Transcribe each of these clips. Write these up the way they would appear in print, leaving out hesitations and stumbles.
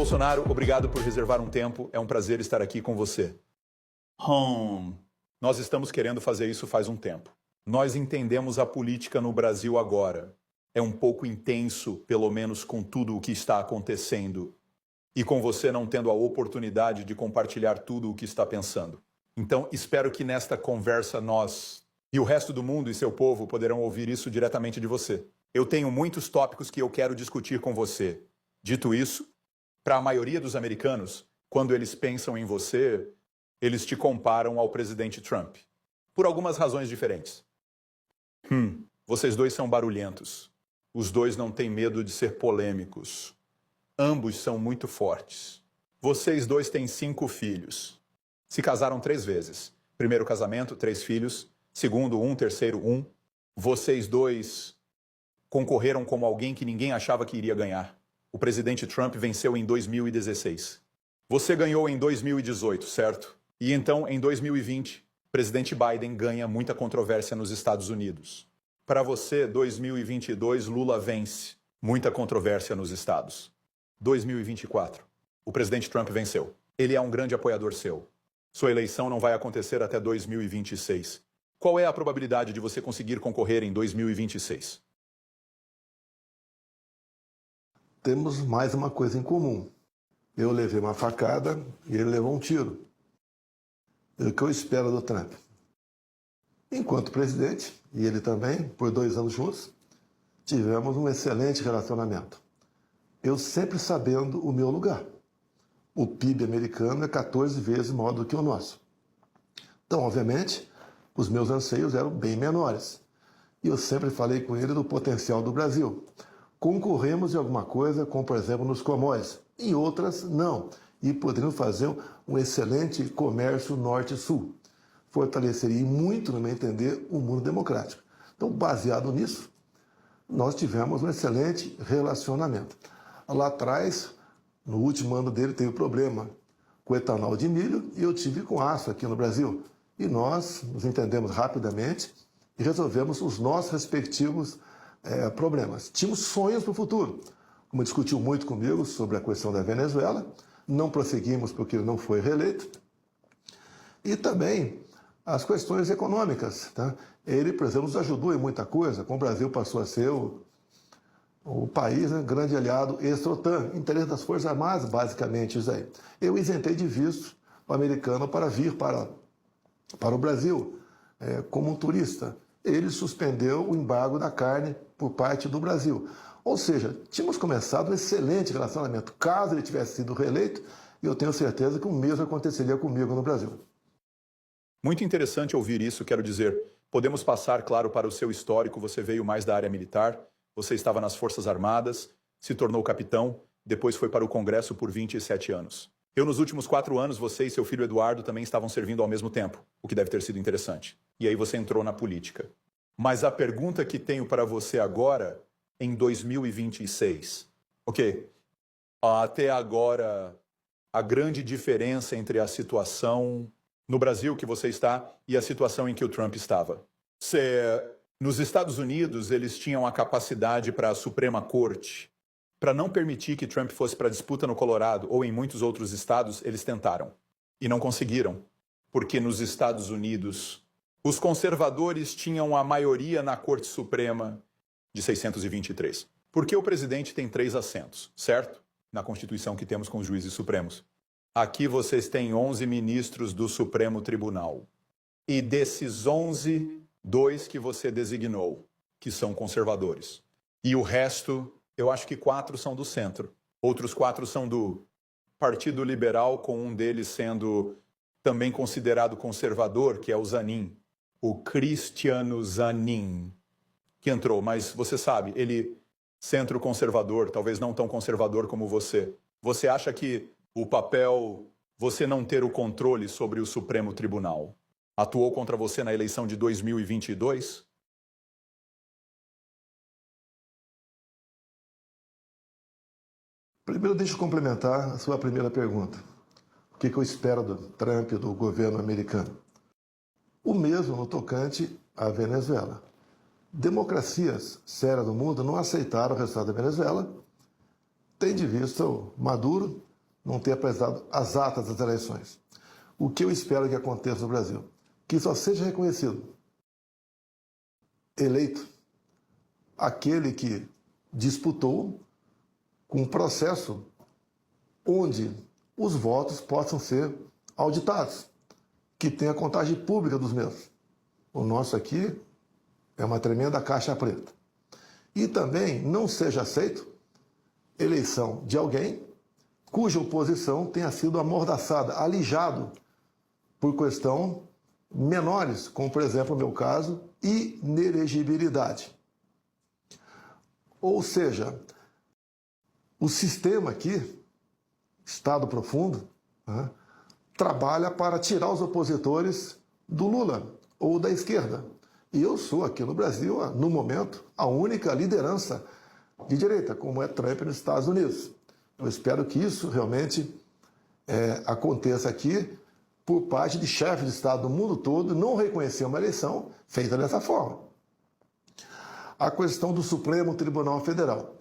Bolsonaro, obrigado por reservar um tempo. É um prazer estar aqui com você. Nós estamos querendo fazer isso faz um tempo. Nós entendemos a política no Brasil agora. É um pouco intenso, pelo menos com tudo o que está acontecendo. E com você não tendo a oportunidade de compartilhar tudo o que está pensando. Então, espero que nesta conversa nós e o resto do mundo e seu povo poderão ouvir isso diretamente de você. Eu tenho muitos tópicos que eu quero discutir com você. Dito isso, para a maioria dos americanos, quando eles pensam em você, eles te comparam ao presidente Trump. Por algumas razões diferentes. Vocês dois são barulhentos. Os dois não têm medo de ser polêmicos. Ambos são muito fortes. Vocês dois têm 5 filhos. Se casaram 3 vezes. Primeiro casamento, 3 filhos. Segundo, 1. Terceiro, 1. Vocês dois concorreram como alguém que ninguém achava que iria ganhar. O presidente Trump venceu em 2016. Você ganhou em 2018, certo? E então, em 2020, o presidente Biden ganha muita controvérsia nos Estados Unidos. Para você, 2022, Lula vence. Muita controvérsia nos estados. 2024, o presidente Trump venceu. Ele é um grande apoiador seu. Sua eleição não vai acontecer até 2026. Qual é a probabilidade de você conseguir concorrer em 2026? Temos mais uma coisa em comum. Eu levei uma facada e ele levou um tiro. É o que eu espero do Trump. Enquanto presidente, e ele também, por 2 anos juntos, tivemos um excelente relacionamento. Eu sempre sabendo o meu lugar. O PIB americano é 14 vezes maior do que o nosso. Então, obviamente, os meus anseios eram bem menores. E eu sempre falei com ele do potencial do Brasil. Concorremos em alguma coisa, como por exemplo nos commodities, em outras não. E poderíamos fazer um excelente comércio norte-sul. Fortaleceria muito, no meu entender, o mundo democrático. Então, baseado nisso, nós tivemos um excelente relacionamento. Lá atrás, no último ano dele, teve problema com etanol de milho e eu tive com aço aqui no Brasil. E nós nos entendemos rapidamente e resolvemos os nossos respectivos problemas. Tínhamos sonhos para o futuro. Como discutiu muito comigo sobre a questão da Venezuela, não prosseguimos porque ele não foi reeleito. E também as questões econômicas. Tá? Ele, por exemplo, nos ajudou em muita coisa, como o Brasil passou a ser o país, né, grande aliado ex-OTAN, interesse das Forças Armadas, basicamente isso aí. Eu isentei de visto o americano para vir para o Brasil como um turista. Ele suspendeu o embargo da carne por parte do Brasil. Ou seja, tínhamos começado um excelente relacionamento. Caso ele tivesse sido reeleito, eu tenho certeza que o mesmo aconteceria comigo no Brasil. Muito interessante ouvir isso, quero dizer. Podemos passar, claro, para o seu histórico. Você veio mais da área militar, você estava nas Forças Armadas, se tornou capitão, depois foi para o Congresso por 27 anos. Nos últimos 4 anos, você e seu filho Eduardo também estavam servindo ao mesmo tempo, o que deve ter sido interessante. E aí você entrou na política. Mas a pergunta que tenho para você agora, em 2026. Até agora, a grande diferença entre a situação no Brasil que você está e a situação em que o Trump estava. Nos Estados Unidos, eles tinham a capacidade para a Suprema Corte. Para não permitir que Trump fosse para a disputa no Colorado ou em muitos outros estados, eles tentaram. E não conseguiram. Porque nos Estados Unidos, os conservadores tinham a maioria na Corte Suprema de 623. Porque o presidente tem 3 assentos, certo? Na Constituição que temos com os juízes supremos. Aqui vocês têm 11 ministros do Supremo Tribunal. E desses 11, 2 que você designou, que são conservadores. E o resto, eu acho que 4 são do centro. Outros 4 são do Partido Liberal, com um deles sendo também considerado conservador, que é o Zanin. O Cristiano Zanin, que entrou. Mas você sabe, ele centro-conservador, talvez não tão conservador como você. Você acha que o papel, você não ter o controle sobre o Supremo Tribunal, atuou contra você na eleição de 2022? Primeiro, deixa eu complementar a sua primeira pergunta. O que eu espero do Trump, do governo americano? O mesmo no tocante à Venezuela. Democracias sérias do mundo não aceitaram o resultado da Venezuela, tendo de vista o Maduro não ter apresentado as atas das eleições. O que eu espero que aconteça no Brasil? Que só seja reconhecido, eleito, aquele que disputou com um processo onde os votos possam ser auditados, que tenha contagem pública dos mesmos. O nosso aqui é uma tremenda caixa preta. E também não seja aceito eleição de alguém cuja oposição tenha sido amordaçada, alijado por questão menores, como por exemplo no meu caso, inelegibilidade. Ou seja, o sistema aqui, Estado profundo, né, trabalha para tirar os opositores do Lula ou da esquerda. E eu sou aqui no Brasil, no momento, a única liderança de direita, como é Trump nos Estados Unidos. Eu espero que isso realmente aconteça aqui por parte de chefes de Estado do mundo todo, não reconhecer uma eleição feita dessa forma. A questão do Supremo Tribunal Federal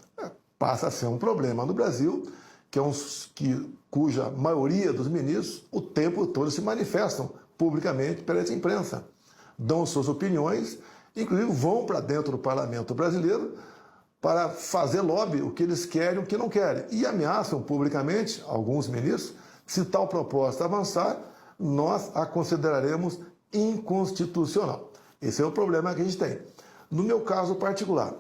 passa a ser um problema no Brasil, cuja maioria dos ministros o tempo todo se manifestam publicamente perante a imprensa, dão suas opiniões, inclusive vão para dentro do parlamento brasileiro para fazer lobby o que eles querem e o que não querem. E ameaçam publicamente, alguns ministros, se tal proposta avançar, nós a consideraremos inconstitucional. Esse é o problema que a gente tem. No meu caso particular,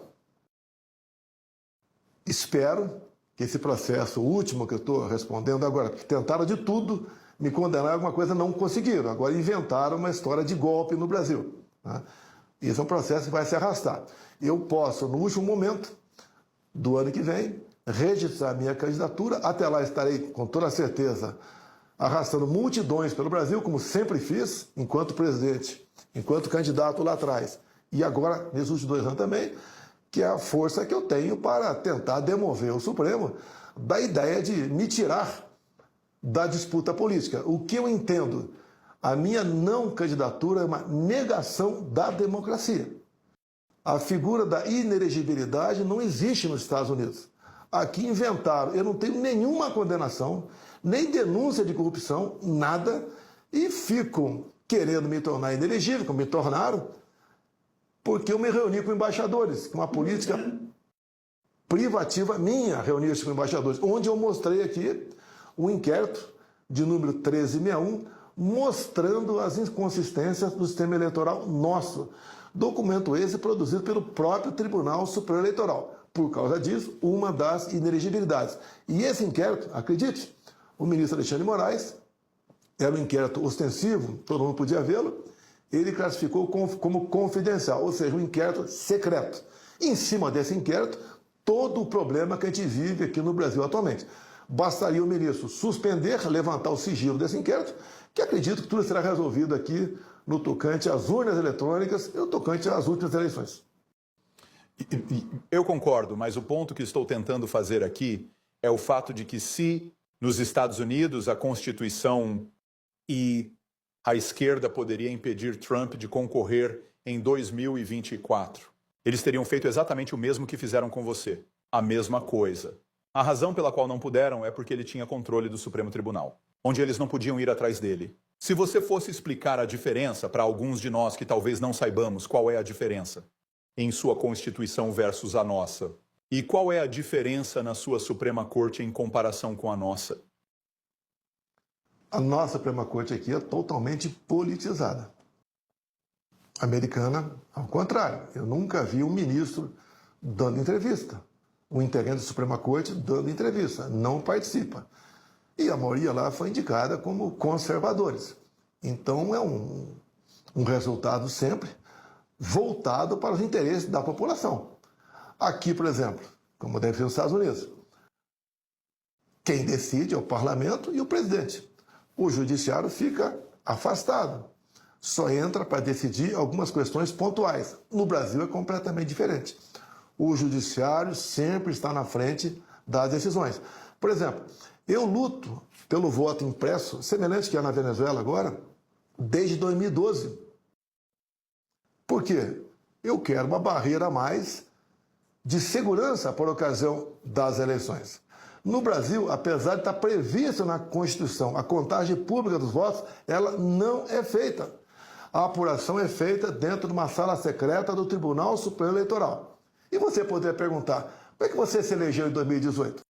espero que esse processo último que eu estou respondendo agora, porque tentaram de tudo me condenar a alguma coisa, não conseguiram. Agora inventaram uma história de golpe no Brasil. Né? Esse é um processo que vai se arrastar. Eu posso, no último momento do ano que vem, registrar minha candidatura. Até lá estarei, com toda certeza, arrastando multidões pelo Brasil, como sempre fiz, enquanto presidente, enquanto candidato lá atrás. E agora, nesses últimos 2 anos também, que é a força que eu tenho para tentar demover o Supremo da ideia de me tirar da disputa política. O que eu entendo, a minha não candidatura é uma negação da democracia. A figura da inelegibilidade não existe nos Estados Unidos. Aqui inventaram, eu não tenho nenhuma condenação, nem denúncia de corrupção, nada, e ficam querendo me tornar inelegível, como me tornaram, porque eu me reuni com embaixadores, com uma política privativa minha, reunir-se com embaixadores, onde eu mostrei aqui um inquérito de número 1361, mostrando as inconsistências do sistema eleitoral nosso. Documento esse produzido pelo próprio Tribunal Superior Eleitoral. Por causa disso, uma das inelegibilidades. E esse inquérito, acredite, o ministro Alexandre de Moraes, era um inquérito ostensivo, todo mundo podia vê-lo, ele classificou como confidencial, ou seja, um inquérito secreto. Em cima desse inquérito, todo o problema que a gente vive aqui no Brasil atualmente. Bastaria o ministro suspender, levantar o sigilo desse inquérito, que acredito que tudo será resolvido aqui no tocante às urnas eletrônicas e no tocante às últimas eleições. Eu concordo, mas o ponto que estou tentando fazer aqui é o fato de que se nos Estados Unidos a Constituição e a esquerda poderia impedir Trump de concorrer em 2024, eles teriam feito exatamente o mesmo que fizeram com você, a mesma coisa. A razão pela qual não puderam é porque ele tinha controle do Supremo Tribunal, onde eles não podiam ir atrás dele. Se você fosse explicar a diferença para alguns de nós que talvez não saibamos qual é a diferença em sua Constituição versus a nossa, e qual é a diferença na sua Suprema Corte em comparação com a nossa? A nossa Suprema Corte aqui é totalmente politizada. A americana, ao contrário, eu nunca vi um ministro dando entrevista. Um integrante da Suprema Corte dando entrevista, não participa. E a maioria lá foi indicada como conservadores. Então é um resultado sempre voltado para os interesses da população. Aqui, por exemplo, como deve ser nos Estados Unidos, quem decide é o parlamento e o presidente. O judiciário fica afastado. Só entra para decidir algumas questões pontuais. No Brasil é completamente diferente. O judiciário sempre está na frente das decisões. Por exemplo, eu luto pelo voto impresso, semelhante que é na Venezuela agora, desde 2012. Por quê? Eu quero uma barreira a mais de segurança por ocasião das eleições. No Brasil, apesar de estar prevista na Constituição a contagem pública dos votos, ela não é feita. A apuração é feita dentro de uma sala secreta do Tribunal Superior Eleitoral. E você poderia perguntar, como é que você se elegeu em 2018?